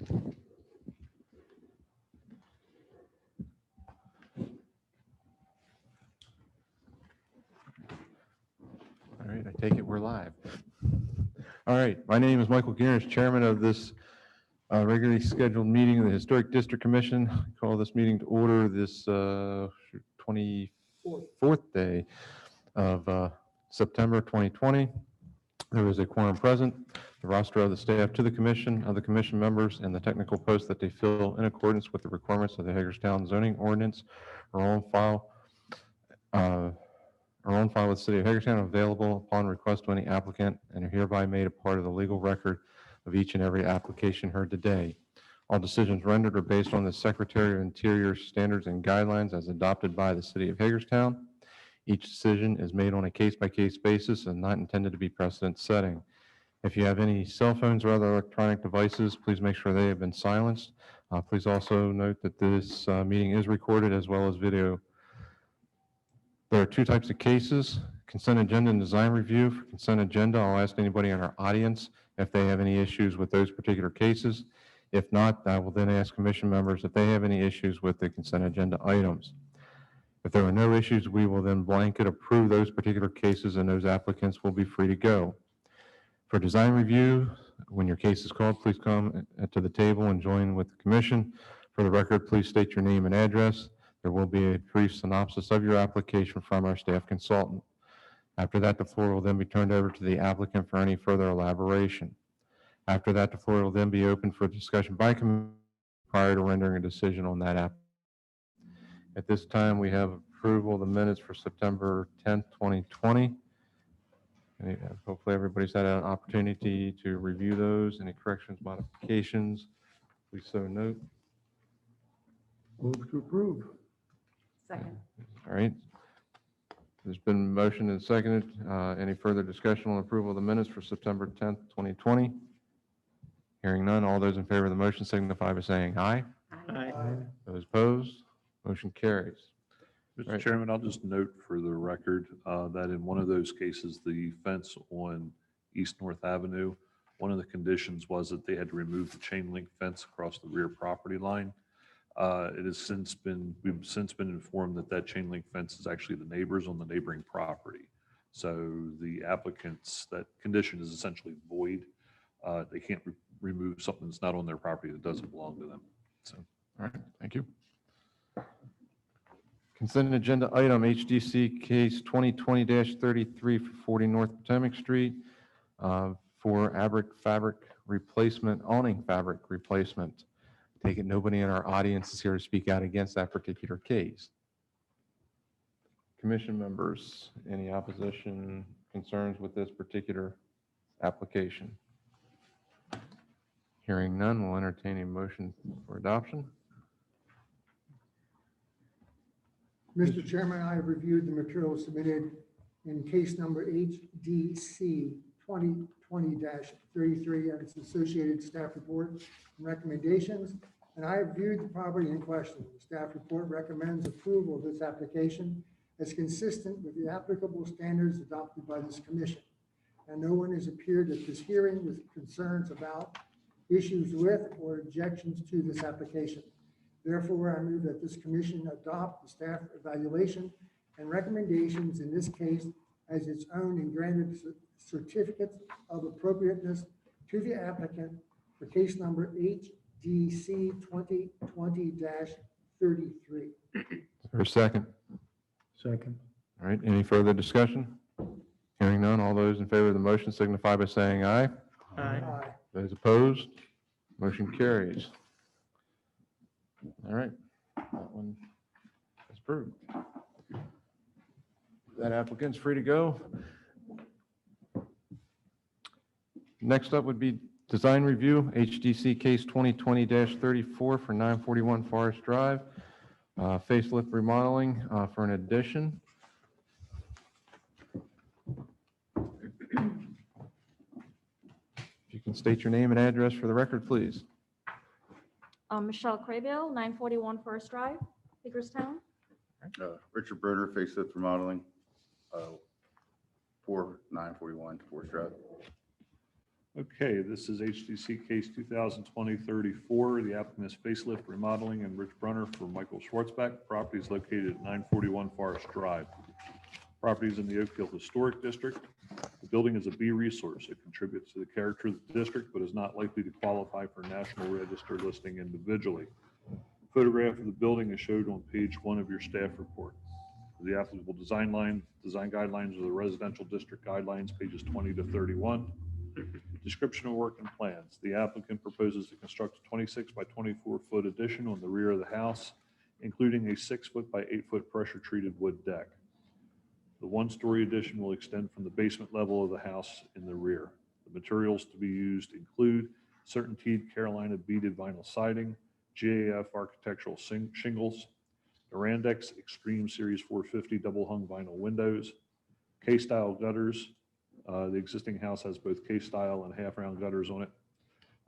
All right, I take it we're live. All right, my name is Michael Gearns, Chairman of this regularly scheduled meeting of the Historic District Commission. I call this meeting to order this 24th day of September 2020. There is a quorum present. The roster of the staff to the commission, of the commission members, and the technical posts that they fill in accordance with the requirements of the Hagerstown zoning ordinance are on file. Are on file with the City of Hagerstown, available upon request to any applicant, and are hereby made a part of the legal record of each and every application heard today. All decisions rendered are based on the Secretary of Interior standards and guidelines as adopted by the City of Hagerstown. Each decision is made on a case-by-case basis and not intended to be precedent-setting. If you have any cell phones or other electronic devices, please make sure they have been silenced. Please also note that this meeting is recorded as well as video. There are two types of cases: consent agenda and design review. For consent agenda, I'll ask anybody in our audience if they have any issues with those particular cases. If not, I will then ask commission members if they have any issues with the consent agenda items. If there are no issues, we will then blanket approve those particular cases, and those applicants will be free to go. For design review, when your case is called, please come to the table and join with the commission. For the record, please state your name and address. There will be a brief synopsis of your application from our staff consultant. After that, the floor will then be turned over to the applicant for any further elaboration. After that, the floor will then be open for discussion by committee prior to rendering a decision on that app. At this time, we have approval of the minutes for September 10th, 2020. Hopefully everybody's had an opportunity to review those. Any corrections, modifications, please so note. Move to approve. Second. All right. There's been motion and seconded. Any further discussion on approval of the minutes for September 10th, 2020? Hearing none, all those in favor of the motion signify by saying aye. Aye. Those opposed, motion carries. Mr. Right. Chairman, I'll just note for the record that in one of those cases, the fence on East North Avenue, one of the conditions was that they had to remove the chain link fence across the rear property line. We've since been informed that that chain link fence is actually the neighbors on the neighboring property. So the applicants, that condition is essentially void. They can't remove something that's not on their property that doesn't belong to them. So. All right, thank you. Consent agenda item HDC case 2020-33 for 40 North Potomac Street for fabric replacement, awning fabric replacement. Take it nobody in our audience is here to speak out against that particular case. Commission members, any opposition, concerns with this particular application? Hearing none, we'll entertain a motion for adoption. Mr. Chairman, I have reviewed the materials submitted in case number HDC 2020-33 and its associated staff report and recommendations, and I have viewed the property in question. The staff report recommends approval of this application as consistent with the applicable standards adopted by this commission, and no one has appeared at this hearing with concerns about, issues with, or objections to this application. Therefore, I move that this commission adopt the staff evaluation and recommendations in this case as its own and granted certificates of appropriateness to the applicant for case number HDC 2020-33. For a second. Second. All right, any further discussion? Hearing none, all those in favor of the motion signify by saying aye. Aye. Those opposed, motion carries. All right, that one is approved. That applicant's free to go. Next up would be design review, HDC case 2020-34 for 941 Forest Drive, facelift remodeling for an addition. If you can state your name and address for the record, please. Michelle Craybill, 941 Forest Drive, Hagerstown. Richard Berner, facelift remodeling, 4941 Forest Drive. Okay, this is HTC case 2020-34. The applicant is facelift remodeling and Rich Brunner for Michael Schwartzbeck. Property is located at 941 Forest Drive. Property is in the Oak Hill Historic District. The building is a B resource. It contributes to the character of the district, but is not likely to qualify for National Register listing individually. Photograph of the building is showed on page 1 of your staff report. The applicable design guidelines are the residential district guidelines, pages 20 to 31. Description of work and plans. The applicant proposes to construct a 26 by 24 foot addition on the rear of the house, including a 6 foot by 8 foot pressure treated wood deck. The one-story addition will extend from the basement level of the house in the rear. The materials to be used include CertainTeed Carolina beaded vinyl siding, GAF architectural shingles, Norandex Extreme Series 450 double hung vinyl windows, K-style gutters. The existing house has both K-style and half-round gutters on it.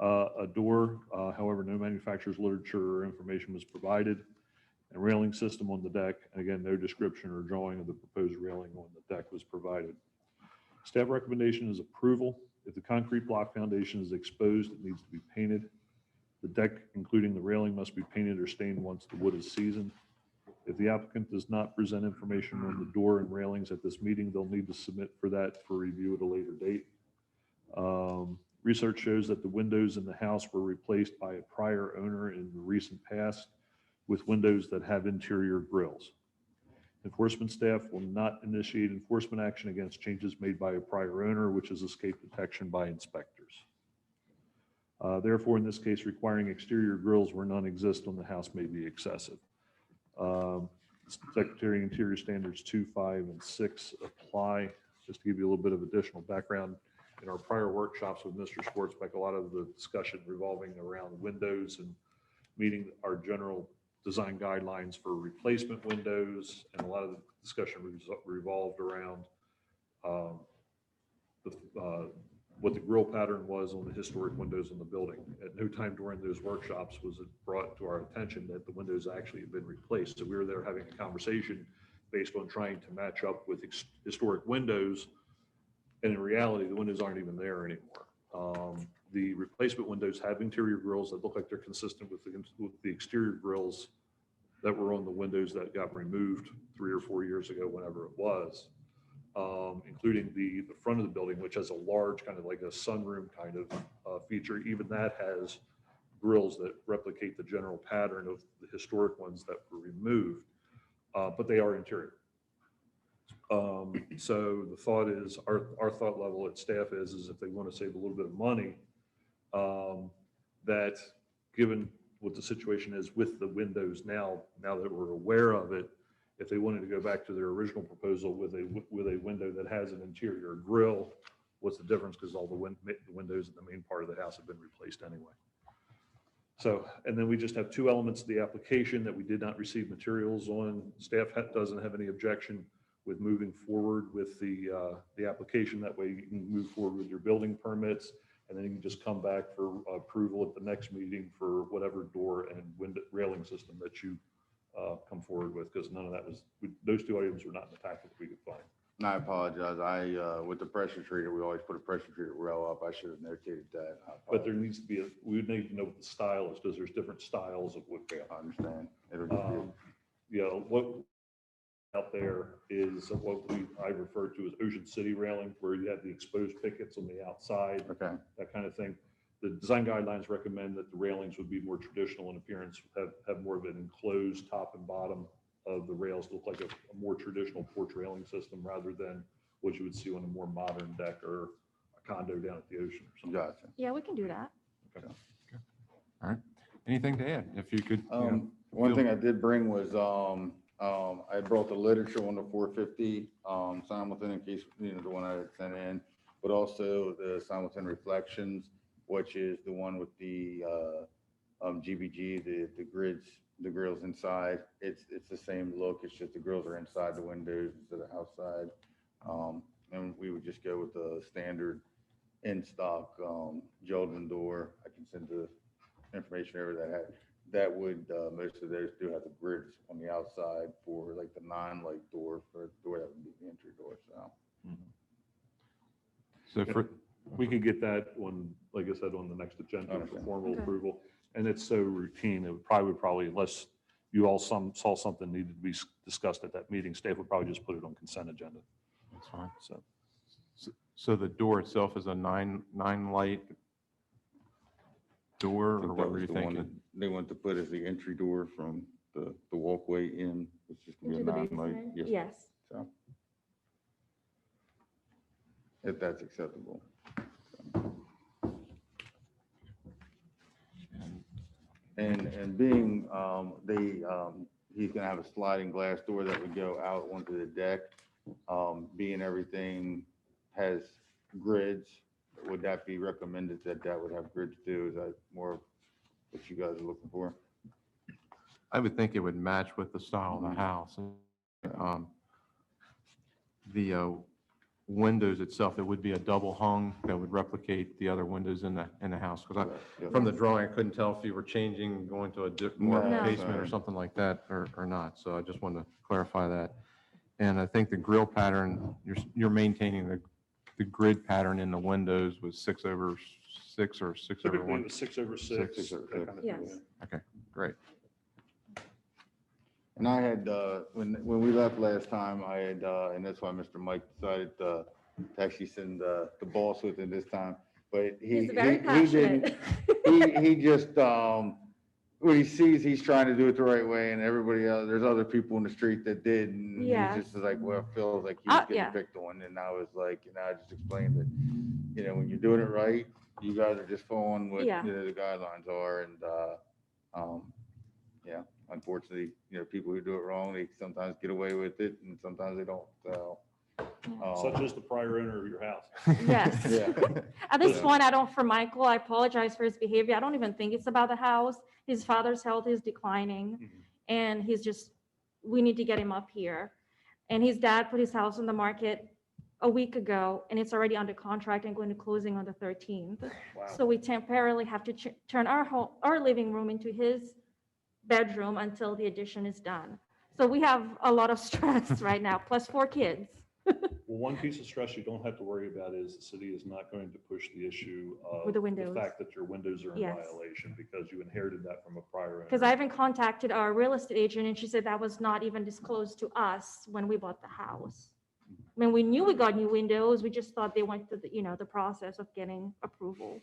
A door, however, no manufacturer's literature or information was provided. And railing system on the deck. And again, no description or drawing of the proposed railing on the deck was provided. Staff recommendation is approval. If the concrete block foundation is exposed, it needs to be painted. The deck, including the railing, must be painted or stained once the wood is seasoned. If the applicant does not present information on the door and railings at this meeting, they'll need to submit for that for review at a later date. Research shows that the windows in the house were replaced by a prior owner in the recent past with windows that have interior grills. Enforcement staff will not initiate enforcement action against changes made by a prior owner, which is escape detection by inspectors. Therefore, in this case, requiring exterior grills where none exist on the house may be excessive. Secretary Interior Standards 2, 5, and 6 apply. Just to give you a little bit of additional background, in our prior workshops with Mr. Schwartzbeck, a lot of the discussion revolving around windows and meeting our general design guidelines for replacement windows, and a lot of the discussion revolved around what the grill pattern was on the historic windows in the building. At no time during those workshops was it brought to our attention that the windows actually had been replaced. So we were there having a conversation based on trying to match up with historic windows, and in reality, the windows aren't even there anymore. The replacement windows have interior grills that look like they're consistent with the exterior grills that were on the windows that got removed 3 or 4 years ago, whenever it was, including the front of the building, which has a large kind of like a sunroom kind of feature. Even that has grills that replicate the general pattern of the historic ones that were removed, but they are interior. So the thought is, our thought level at staff is if they want to save a little bit of money, that given what the situation is with the windows now that we're aware of it, if they wanted to go back to their original proposal with a window that has an interior grill, what's the difference? Because all the windows in the main part of the house have been replaced anyway. So, and then we just have 2 elements of the application that we did not receive materials on. Staff doesn't have any objection with moving forward with the application. That way you can move forward with your building permits, and then you can just come back for approval at the next meeting for whatever door and window railing system that you come forward with, because none of that was, those 2 items were not in the packet that we could find. And I apologize. With the pressure treater, we always put a pressure treater rail up. I should have notated that. But there needs to be, we would need to know what the style is, because there's different styles of wood rail. I understand. It'll just be, You know, what out there is what I refer to as Ocean City railing, where you have the exposed pickets on the outside, okay. that kind of thing. The design guidelines recommend that the railings would be more traditional in appearance, have more of an enclosed top and bottom of the rails, look like a more traditional porch railing system rather than what you would see on a more modern deck or a condo down at the ocean or something. Gotcha. Yeah, we can do that. All right. Anything to add? If you could, One thing I did bring was, I brought the literature on the 450 Simulton in case, the one I had sent in, but also the Simulton Reflections, which is the one with the GBG, the grids, the grills inside. It's the same look. It's just the grills are inside the windows instead of outside. And we would just go with the standard in stock Jolden door. I can send the information over that would most of those do have the grids on the outside for like the non-light door for the door that would be the entry door. So so We could get that on, like I said, on the next agenda for Okay. formal Okay. approval. And it's so routine, it would probably, unless you all saw something needed to be discussed at that meeting, staff would probably just put it on consent agenda. That's fine. So So the door itself is a nine light door, I think or that what were was you the one thinking? that they want to put as the entry door from the walkway in, which is gonna be a Into the non-light. basement? Yes, Yes. so. If that's acceptable. And being, he's gonna have a sliding glass door that would go out onto the deck. Being everything has grids, would that be recommended that that would have grids too? Is that more what you guys are looking for? I would think it would match with the style of the house. The windows itself, it would be a double hung that would replicate the other windows in the house. Because Yeah. from the drawing, I couldn't tell if you were changing, going to a more No. basement or something like that, or not. So I just wanted to clarify that. And I think the grill pattern, you're maintaining the grid pattern in the windows with 6/6 or 6/1. typically it was 6/6. 6/6. that kind of thing, Yes. yeah. Okay, great. And I had, when we left last time, I had, and that's why Mr. Mike decided to actually send the boss with it this time, but He's very he didn't. passionate. He just, what he sees, he's trying to do it the right way, and everybody else, there's other people in the street that did, and he Yes. just was like, well, it feels like he was yeah. getting picked on, and I was like, I just explained that, when you're doing it right, you guys are just following what, Yeah. the guidelines are, and, yeah, unfortunately, people who do it wrong, they sometimes get away with it, and sometimes they don't, so. Such as the prior owner of your house. Yes. Yeah. At this Yeah. point, I don't, for Michael, I apologize for his behavior. I don't even think it's about the house. His father's health is declining Mhm. and we need to get him up here. And his dad put his house on the market a week ago and it's already under contract and going to closing on the 13th. Wow. So we temporarily have to turn our living room into his bedroom until the addition is done. So we have a lot of stress right now, plus 4 kids. Well, one piece of stress you don't have to worry about is the city is not going to push the issue of With the windows. fact that your windows are in Yes. violation because you inherited that from a prior owner. Because I even contacted our real estate agent and she said that was not even disclosed to us when we bought the house. I mean, we knew we got new windows, we just thought they went through the process of getting approval.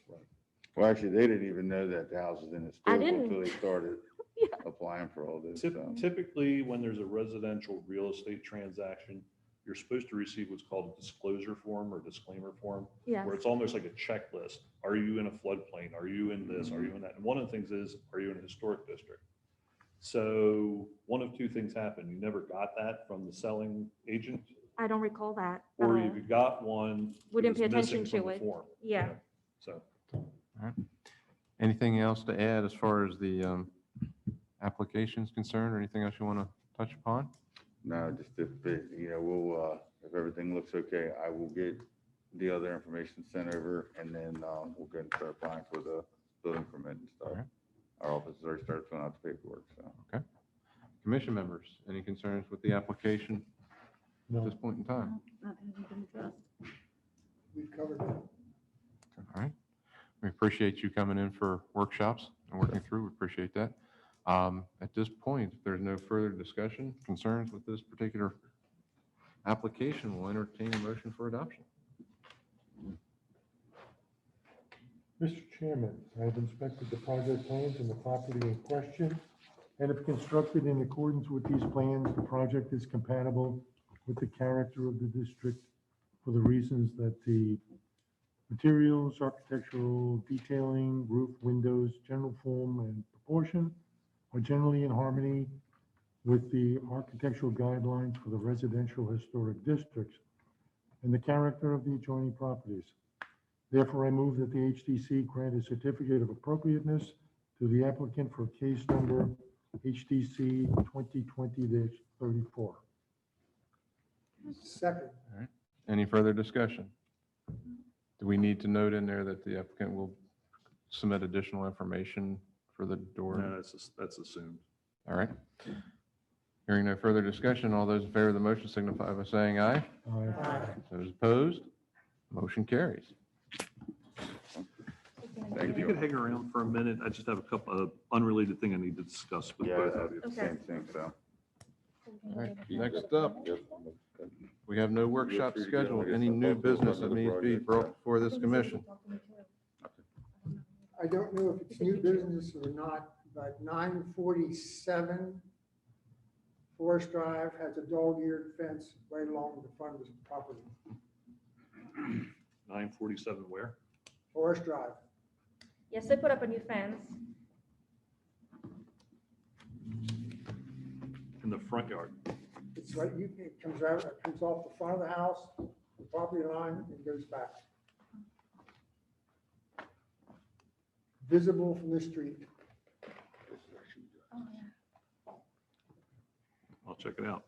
Well, actually, they didn't even know that the house was in the I store didn't. until they started Yeah. applying for all this, Typ- so. Typically, when there's a residential real estate transaction, you're supposed to receive what's called a disclosure form or disclaimer form, Yes, where it's almost like a checklist. Are you in a floodplain? Are you in this? Are you in that? And one of the things is, are you in a historic district? So one of two things happened. You never got that from the selling agent, I don't recall that at or all. if you got one, it We didn't was pay attention missing to from the it. form. Yeah. So. Anything else to add as far as the application is concerned, or anything else you want to touch upon? No, just if, we'll, if everything looks okay, I will get the other information sent over, and then, we'll go and start applying for the building permit and stuff. Alright. Our office has already started filling out the paperwork, so. Commission members, any concerns with the application at this point in time? We've covered it. All right. We appreciate you coming in for workshops and working through. We appreciate that. At this point, if there's no further discussion, concerns with this particular application, we'll entertain a motion for adoption. Mr. Chairman, I have inspected the project plans and the property in question, and if constructed in accordance with these plans, the project is compatible with the character of the district for the reasons that the materials, architectural detailing, roof, windows, general form and proportion are generally in harmony with the architectural guidelines for the residential historic districts and the character of the adjoining properties. Therefore, I move that the HDC grant a certificate of appropriateness to the applicant for case number HDC 2020-34. Second, Any further discussion? Do we need to note in there that the applicant will submit additional information for the door? No, that's assumed. All right. Hearing no further discussion, all those in favor of the motion signify by saying aye. Aye. Those opposed, motion carries. If you could hang around for a minute, I just have a couple of unrelated thing I need to discuss with Yeah, both of you. Okay. same thing, so. All right, next up, Yep. we have no workshop scheduled. Any new business that needs to be brought before this commission? I don't know if it's new business or not, but 947 Forest Drive has a dog-eared fence right along the front of the property. 947 where? Forest Drive. Yes, they put up a new fence. In the front yard. It's right, it comes out, it comes off the front of the house, the property line, and goes back. Visible from the street. I'll check it out.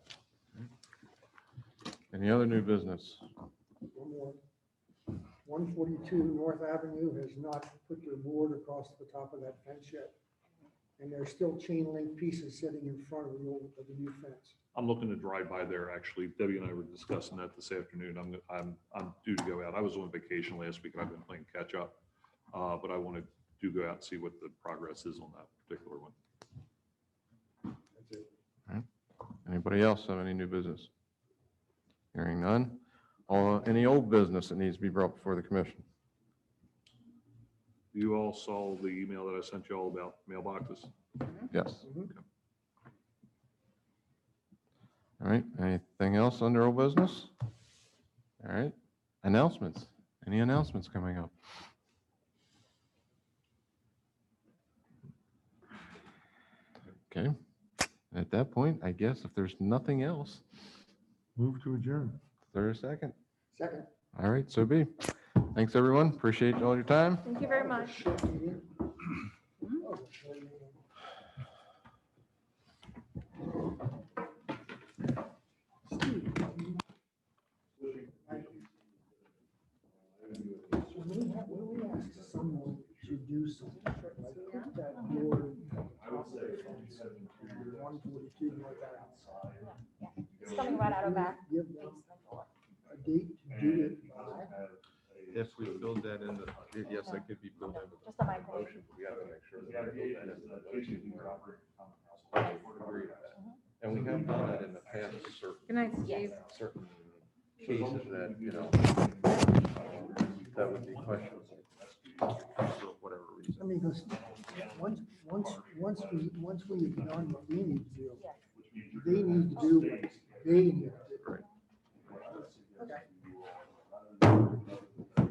Any other new business? One more. 142 North Avenue has not put their board across the top of that fence yet. And there's still chain link pieces sitting in front of the new fence. I'm looking to drive by there, actually. Debbie and I were discussing that this afternoon. I'm due to go out. I was on vacation last week and I've been playing catch up. But I want to go out and see what the progress is on that particular one. That's it. Anybody else have any new business? Hearing none. Any old business that needs to be brought before the commission? You all saw the email that I sent you all about mailboxes? Yes. Mhm. All right, anything else under old business? All right, announcements. Any announcements coming up? Okay, at that point, I guess if there's nothing else, Move to adjourn. third, second. Second. All right, so be. Thanks, everyone. Appreciate all your time. Thank you very much. Short meeting. Oh, short meeting. When we ask someone to do something, like put that board on top of the fence, 142 North Avenue. It's coming right out of that. Give them a date to do it by. If we build that in the, yes, that could be built into Just a mic. We have to make sure that we build that into the motion. And we have done that in the past, Good night, Steve. certain cases that, you know, that would be questions for whatever reason. I mean, because once we have done what we need to do, they need to do what they need to do.